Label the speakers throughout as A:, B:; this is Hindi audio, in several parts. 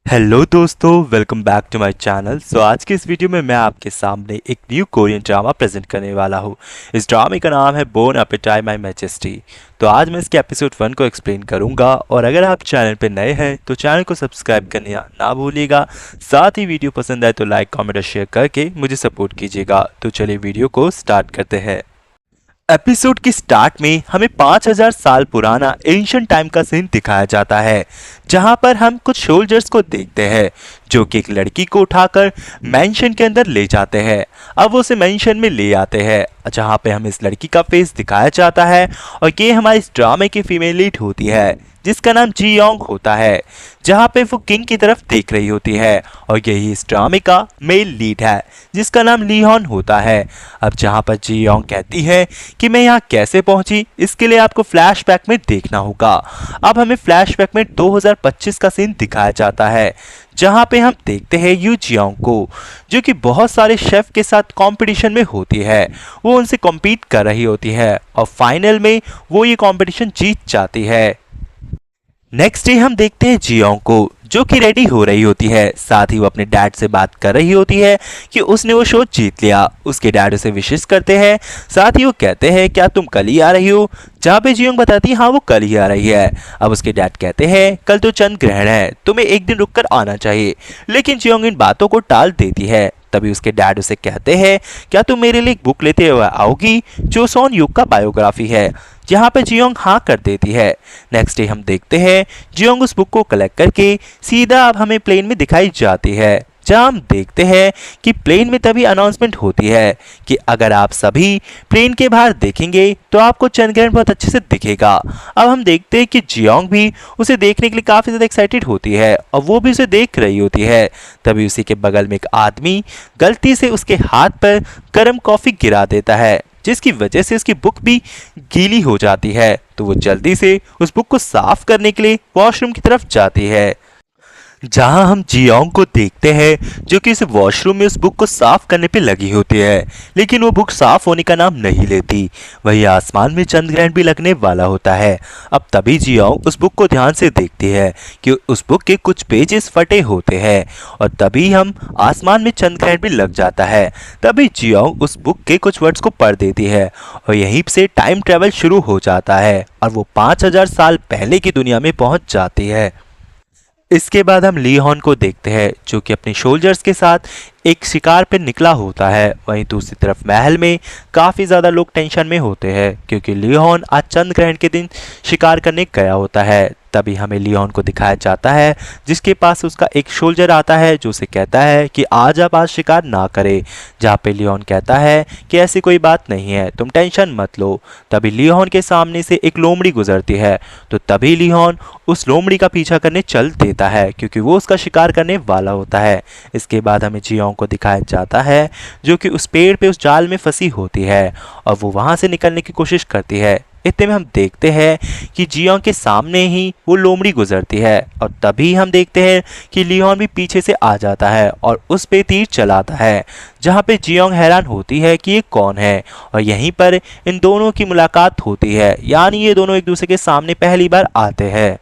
A: हेलो दोस्तों, welcome back to my channel. आज के इस वीडियो में मैं आपके सामने एक न्यू कोरियन ड्रामा प्रेजेंट करने वाला हूँ। इस ड्रामे का नाम है बोन अपेटाइट माय मैजेस्टी। तो आज मैं इसके एपिसोड 1 को एक्सप्लेन करूंगा और अगर आप चैनल पे नए हैं तो चैनल को सब्सक्राइब करने ना भूलिएगा। साथ ही वीडियो पसंद आए तो लाइक कमेंट और शेयर करके मुझे सपोर्ट कीजिएगा। तो चलिए वीडियो को स्टार्ट करते हैं। एपिसोड की स्टार्ट में हमें 5000 साल पुराना एंशिएंट टाइम का सीन दिखाया जाता है, जहां पर हम कुछ सोल्जर्स को देखते हैं जो कि एक लड़की को उठाकर मेंशन के अंदर ले जाते हैं। अब वो उसे मेंशन में ले आते हैं जहां पे हमें इस लड़की का फेस दिखाया जाता है और ये हमारे इस ड्रामे की फीमेल लीड होती है जिसका नाम जी योंग होता है, जहां पे वो किंग की तरफ देख रही होती है और यही इस ड्रामे का मेल लीड है जिसका नाम ली हॉन होता है। अब जहां पर जी योंग कहती है कि मैं यहाँ कैसे पहुंची, इसके लिए आपको फ्लैशबैक में देखना होगा। अब हमें फ्लैशबैक में 2025 का सीन दिखाया जाता है जहां पे हम देखते हैं यू जियोंग को, जो कि बहुत सारे शेफ के साथ कंपटीशन में होती है। वो उनसे कॉम्पीट कर रही होती है और फाइनल में वो ये कंपटीशन जीत जाती है। नेक्स्ट डे हम देखते हैं जियोंग को जो कि रेडी हो रही होती है। साथ ही वो अपने डैड से बात कर रही होती है कि उसने वो शो जीत लिया। उसके डैड उसे विशेष करते हैं। साथ ही वो कहते हैं क्या तुम कल ही आ रही हो, जहाँ पे जियोंग बताती है हाँ वो कल ही आ रही है। अब उसके डैड कहते हैं कल तो चंद्र ग्रहण है, तुम्हें एक दिन रुककर आना चाहिए, लेकिन जियोंग इन बातों को टाल देती है। तभी उसके डैड उसे कहते हैं क्या तुम मेरे लिए एक बुक लेते हुए आओगी जो सोन युग का बायोग्राफी है, जहाँ पे जियोंग हाँ कर देती है। नेक्स्ट डे हम देखते हैं जियोंग उस बुक को कलेक्ट करके सीधा अब हमें प्लेन में दिखाई जाती है, जहाँ हम देखते हैं कि प्लेन में तभी अनाउंसमेंट होती है कि अगर आप सभी प्लेन के बाहर देखेंगे तो आपको चंद्र ग्रहण बहुत अच्छे से दिखेगा। अब हम देखते हैं कि जियोंग भी उसे देखने के लिए काफ़ी ज़्यादा एक्साइटेड होती है और वो भी उसे देख रही होती है। तभी उसी के बगल में एक आदमी गलती से उसके हाथ पर गर्म कॉफ़ी गिरा देता है, जिसकी वजह से उसकी बुक भी गीली हो जाती है। तो वो जल्दी से उस बुक को साफ करने के लिए वॉशरूम की तरफ जाती है, जहां हम जियोंग को देखते हैं जो कि इस वॉशरूम में उस बुक को साफ करने पे लगी होती है, लेकिन वो बुक साफ होने का नाम नहीं लेती। वही आसमान में चंद्र ग्रहण भी लगने वाला होता है। अब तभी जियोंग उस बुक को ध्यान से देखती है कि उस बुक के कुछ पेजेस फटे होते हैं और तभी हम आसमान में चंद्र ग्रहण भी लग जाता है। तभी जियोंग उस बुक के कुछ वर्ड्स को पढ़ देती है और यहीं से टाइम ट्रेवल शुरू हो जाता है और वो 5000 साल पहले की दुनिया में पहुंच जाती है। इसके बाद हम ली हॉन को देखते हैं जो कि अपने सोल्जर्स के साथ एक शिकार पे निकला होता है। वहीं दूसरी तरफ महल में काफ़ी ज़्यादा लोग टेंशन में होते हैं क्योंकि ली हॉन आज चंद्र ग्रहण के दिन शिकार करने गया होता है। तभी हमें ली हॉन को दिखाया जाता है जिसके पास उसका एक सोल्जर आता है जो उसे कहता है कि आज आप आज शिकार ना करें, जहाँ पे ली हॉन कहता है कि ऐसी कोई बात नहीं है, तुम टेंशन मत लो। तभी ली हॉन के सामने से एक लोमड़ी गुजरती है, तो तभी ली हॉन उस लोमड़ी का पीछा करने चल देता है क्योंकि वो उसका शिकार करने वाला होता है। इसके बाद हमें जियोंग को दिखाया जाता है जो कि उस पेड़ पे उस जाल में फंसी होती है और वो वहां से निकलने की कोशिश करती है। इतने में हम देखते हैं कि जियोंग के सामने ही वो लोमड़ी गुजरती है और तभी हम देखते हैं कि ली हॉन भी पीछे से आ जाता है और उस पे तीर चलाता है, जहाँ पे जियोंग हैरान होती है कि ये कौन है और यहीं पर इन दोनों की मुलाकात होती है, यानी ये दोनों एक दूसरे के सामने पहली बार आते हैं।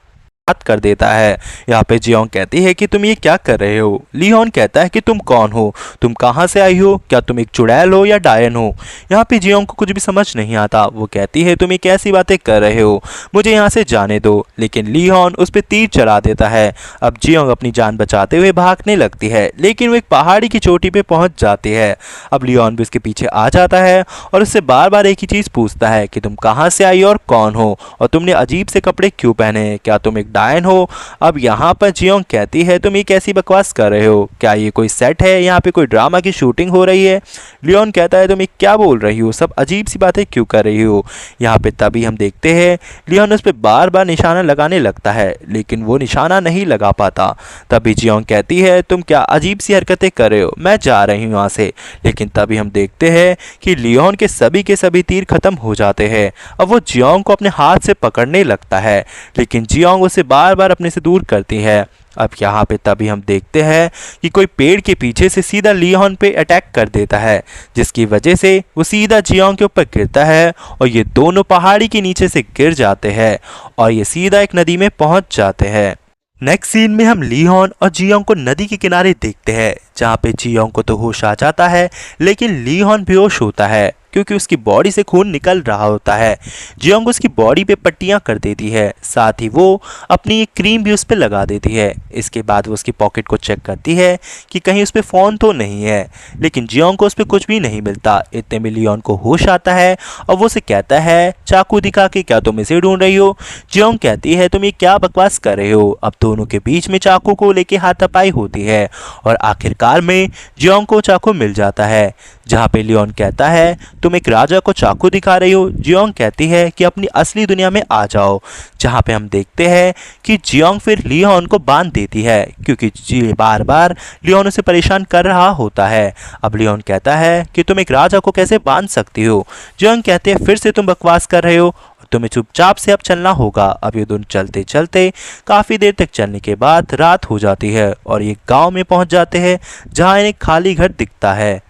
A: बात कर देता है। यहाँ पे जियोंग कहती है कि तुम ये क्या कर रहे हो। ली हॉन कहता है कि तुम कौन हो, तुम कहाँ से आई हो, क्या तुम एक चुड़ैल हो या डायन हो। यहाँ पे जियोंग को कुछ भी समझ नहीं आता। वो कहती है तुम ये कैसी बातें कर रहे हो, मुझे यहाँ से जाने दो, लेकिन ली हॉन उस पर तीर चला देता है। अब जियोंग अपनी जान बचाते हुए भागने लगती है, लेकिन वो एक पहाड़ी की चोटी पे पहुंच जाती है। अब ली हॉन भी उसके पीछे आ जाता है और उससे बार बार एक ही चीज़ पूछता है कि तुम कहाँ से आई और कौन हो और तुमने अजीब से कपड़े क्यों पहने हैं, क्या तुम एक डायन हो। अब यहाँ पर जियोंग कहती है तुम ये कैसी बकवास कर रहे हो, क्या ये कोई सेट है, यहाँ पे कोई ड्रामा की शूटिंग हो रही है। लियोन कहता है तुम ये क्या बोल रही हो, सब अजीब सी बातें क्यों कर रही हो। यहाँ पे तभी हम देखते हैं लियोन उस पर बार बार निशाना लगाने लगता है, लेकिन वो निशाना नहीं लगा पाता। तभी जियोंग कहती है तुम क्या अजीब सी हरकतें कर रहे हो, मैं जा रही हूँ यहाँ से। लेकिन तभी हम देखते हैं कि लियोन के सभी तीर खत्म हो जाते हैं। अब वो जियोंग को अपने हाथ से पकड़ने लगता है, लेकिन जियोंग उसे बार बार अपने से दूर करती है। अब यहाँ पे तभी हम देखते हैं कि कोई पेड़ के पीछे से सीधा ली हॉन पे अटैक कर देता है, जिसकी वजह से वो सीधा जियोंग के ऊपर गिरता है और ये दोनों पहाड़ी के नीचे से गिर जाते हैं और ये सीधा एक नदी में पहुंच जाते हैं। नेक्स्ट सीन में हम लीहॉन और जियोंग को नदी के किनारे देखते हैं, जहाँ पे जियोंग को तो होश आ जाता है, लेकिन लीहॉन बेहोश होता है क्योंकि उसकी बॉडी से खून निकल रहा होता है। जियोंग उसकी बॉडी पे पट्टियां कर देती है, साथ ही वो अपनी एक क्रीम भी उस पर लगा देती है। इसके बाद वो उसकी पॉकेट को चेक करती है कि कहीं उस पर फ़ोन तो नहीं है, लेकिन जियोंग को उस पर कुछ भी नहीं मिलता। इतने में लियोन को होश आता है और वो उसे कहता है, चाकू दिखा के क्या तुम इसे ढूंढ रही हो? जियोंग कहती है, तुम ये क्या बकवास कर रहे हो? अब दोनों के बीच में चाकू को लेके हाथापाई होती है और आखिरकार में जियोंग को चाकू मिल जाता है, जहाँ पे लियोन कहता है, तुम एक राजा को चाकू दिखा रही हो? जियोंग कहती है कि अपनी असली दुनिया में आ जाओ, जहाँ पे हम देखते हैं कि जियोंग फिर लियोन को बांध देती है क्योंकि जी बार बार लियोन उसे परेशान कर रहा होता है। अब लियोन कहता है कि तुम एक राजा को कैसे बांध सकती हो? जियोंग कहते हैं, फिर से तुम बकवास कर रहे हो, तुम्हें चुपचाप से अब चलना होगा। अब ये दोनों चलते चलते काफी देर तक चलने के बाद रात हो जाती है और ये गांव में पहुंच जाते हैं, जहां इन्हें खाली घर दिखता है।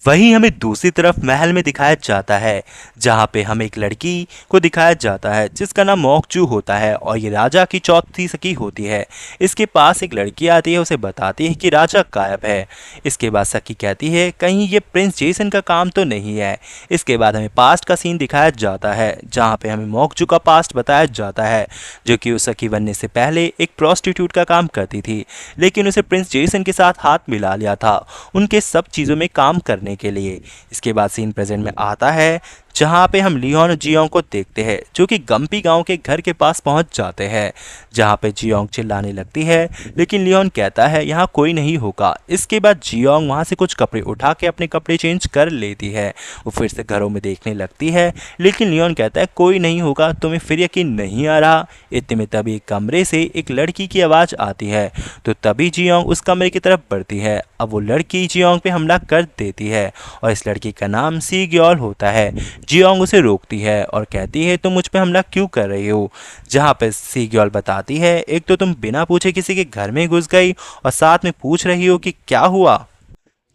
A: वहीं हमें दूसरी तरफ महल में दिखाया जाता है, जहाँ पे हमें एक लड़की को दिखाया जाता है जिसका नाम मोकचू होता है और ये राजा की चौथी सखी होती है। इसके पास एक लड़की आती है, उसे बताती है कि राजा गायब है। इसके बाद सखी कहती है, कहीं ये प्रिंस जेसन का काम तो नहीं है। इसके बाद हमें पास्ट का सीन दिखाया जाता है, जहाँ पे हमें मोकचू का पास्ट बताया जाता है, जो कि उस सखी बनने से पहले एक प्रोस्टिट्यूट का काम करती थी, लेकिन उसे प्रिंस जेसन के साथ हाथ मिला लिया था उनके सब चीज़ों में काम करने के लिए। इसके बाद सीन प्रेजेंट में आता है, जहाँ पे हम लियोन और जियोंग को देखते हैं, जो कि गम्पी गांव के घर के पास पहुंच जाते हैं, जहाँ पे जियोंग चिल्लाने लगती है, लेकिन लियोन कहता है यहाँ कोई नहीं होगा। इसके बाद जियोंग वहाँ से कुछ कपड़े उठा के अपने कपड़े चेंज कर लेती है। वो फिर से घरों में देखने लगती है, लेकिन लियोन कहता है कोई नहीं होगा, तुम्हें फिर यकीन नहीं आ रहा? इतने में तभी एक कमरे से एक लड़की की आवाज़ आती है, तो तभी जियोंग उस कमरे की तरफ बढ़ती है। अब वो लड़की जियोंग पे हमला कर देती है और इस लड़की का नाम सी ग्योल होता है। जियोंग उसे रोकती है और कहती है, तुम मुझ पे हमला क्यों कर रही हो? जहाँ पे सी ग्योल बताती है, एक तो तुम बिना पूछे किसी के घर में घुस गई और साथ में पूछ रही हो कि क्या हुआ।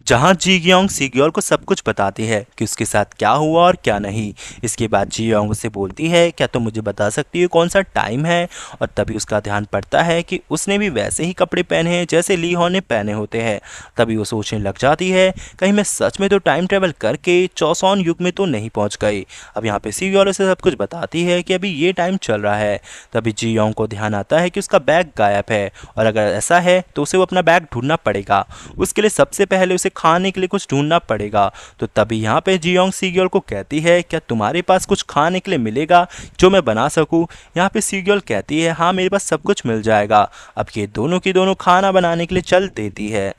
A: जहां जियोंग सीग्योल को सब कुछ बताती है कि उसके साथ क्या हुआ और क्या नहीं। इसके बाद जियोंग उसे बोलती है, क्या तुम मुझे बता सकती हो कौन सा टाइम है? और तभी उसका ध्यान पड़ता है कि उसने भी वैसे ही कपड़े पहने हैं जैसे लीहॉन ने पहने होते हैं। तभी वो सोचने लग जाती है, कहीं मैं सच में तो टाइम ट्रेवल करके चौसौन युग में तो नहीं पहुंच गई। अब यहाँ पे सीग्योल उसे सब कुछ बताती है कि अभी ये टाइम चल रहा है। तभी जियोंग को ध्यान आता है कि उसका बैग गायब है और अगर ऐसा है तो उसे वो अपना बैग ढूंढना पड़ेगा। उसके लिए सबसे पहले उसे खाने के लिए कुछ ढूंढना पड़ेगा। तो तभी यहाँ पे जियोंग सीग्योल को कहती है, क्या तुम्हारे पास कुछ खाने के लिए मिलेगा जो मैं बना सकूं? यहाँ पे सीग्योल कहती है, हाँ मेरे पास सब कुछ मिल जाएगा। अब ये दोनों की दोनों खाना बनाने के लिए चल देती है।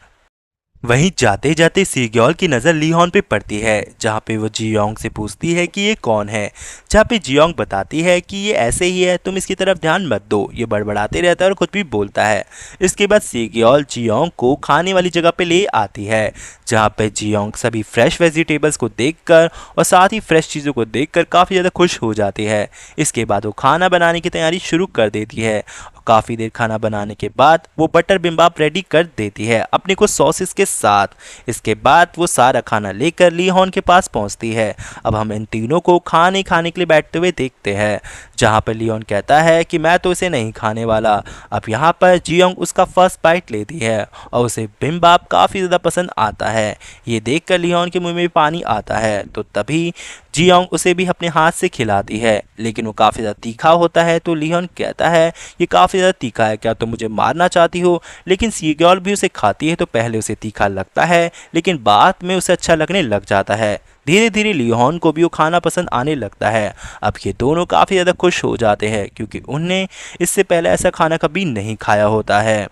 A: वहीं जाते जाते सीग्योल की नज़र लीहॉन पे पड़ती है, जहाँ पे वो जियोंग से पूछती है कि ये कौन है। जहाँ पे जियोंग बताती है कि ये ऐसे ही है, तुम इसकी तरफ ध्यान मत दो, ये बड़बड़ाते रहता है और कुछ भी बोलता है। इसके बाद सीग्योल जियोंग को खाने वाली जगह पे ले आती है, जहाँ पे जियोंग सभी फ्रेश वेजिटेबल्स को देखकर और साथ ही फ्रेश चीज़ों को देखकर काफ़ी ज़्यादा खुश हो जाती है। इसके बाद वो खाना बनाने की तैयारी शुरू कर देती है। काफ़ी देर खाना बनाने के बाद वो बटर बिम्बाप रेडी कर देती है अपने को सॉसेस के साथ। इसके बाद वो सारा खाना लेकर लीहॉन के पास पहुंचती है। अब हम इन तीनों को खाने के लिए बैठते हुए देखते हैं, जहां पर लियोन कहता है कि मैं तो इसे नहीं खाने वाला। अब यहाँ पर जियोंग उसका फर्स्ट बाइट लेती है और उसे बिम्बाप काफ़ी ज़्यादा पसंद आता है। ये देखकर लियोन के मुंह में भी पानी आता है, तो तभी जियोंग उसे भी अपने हाथ से खिलाती है, लेकिन वो काफ़ी ज़्यादा तीखा होता है। तो लियोन कहता है, ये काफ़ी ज़्यादा तीखा है, क्या तुम मुझे मारना चाहती हो? लेकिन सीग्योल भी उसे खाती है, तो पहले उसे तीखा लगता है, लेकिन बाद में उसे अच्छा लगने लग जाता है। धीरे धीरे लियोन को भी वो खाना पसंद आने लगता है। अब ये दोनों काफ़ी ज़्यादा खुश हो जाते हैं क्योंकि उनने इससे पहले ऐसा खाना कभी नहीं खाया होता है।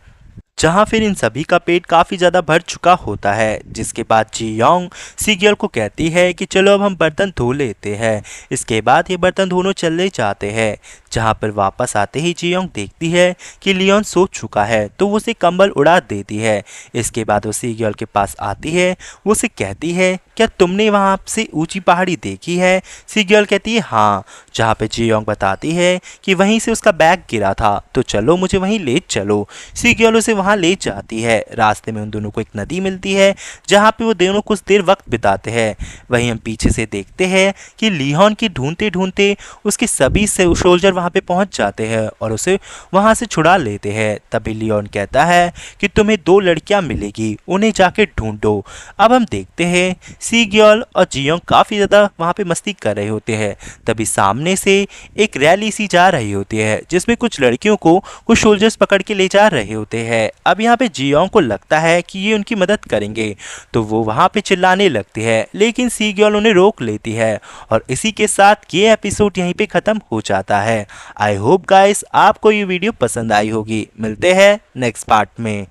A: जहाँ फिर इन सभी का पेट काफ़ी ज़्यादा भर चुका होता है, जिसके बाद जियोंग सीग्योल को कहती है कि चलो अब हम बर्तन धो लेते हैं। इसके बाद ये बर्तन धोने चले जाते हैं, जहाँ पर वापस आते ही जियोंग देखती है कि लियोन सो चुका है, तो वो उसे कंबल उड़ा देती है। इसके बाद वो सीग्योल के पास आती है, वो उसे कहती है, क्या तुमने वहाँ से ऊंची पहाड़ी देखी है? सीग्योल कहती है हाँ, जहाँ पे जियोंग बताती है कि वहीं से उसका बैग गिरा था, तो चलो मुझे वहीं ले चलो। सीग्योल उसे वहाँ ले जाती है। रास्ते में उन दोनों को एक नदी मिलती है, जहाँ पे वो दोनों कुछ देर वक्त बिताते हैं। वहीं हम पीछे से देखते हैं कि लीहॉन की ढूंढते ढूंढते उसके सभी सोल्जर वहाँ पे पहुँच जाते हैं और उसे वहाँ से छुड़ा लेते हैं। तभी लियोन कहता है कि तुम्हें 2 लड़कियाँ मिलेगी, उन्हें जाके ढूंढो। अब हम देखते हैं सीगियोल और जियोंग काफ़ी ज़्यादा वहाँ पे मस्ती कर रहे होते हैं। तभी सामने से एक रैली सी जा रही होती है जिसमें कुछ लड़कियों को कुछ सोल्जर्स पकड़ के ले जा रहे होते हैं। अब यहाँ पे जियोंग को लगता है कि ये उनकी मदद करेंगे, तो वो वहाँ पे चिल्लाने लगती है, लेकिन सीगियोल उन्हें रोक लेती है और इसी के साथ ये एपिसोड यहीं पे ख़त्म हो जाता है। आई होप गाइस आपको ये वीडियो पसंद आई होगी। मिलते हैं नेक्स्ट पार्ट में।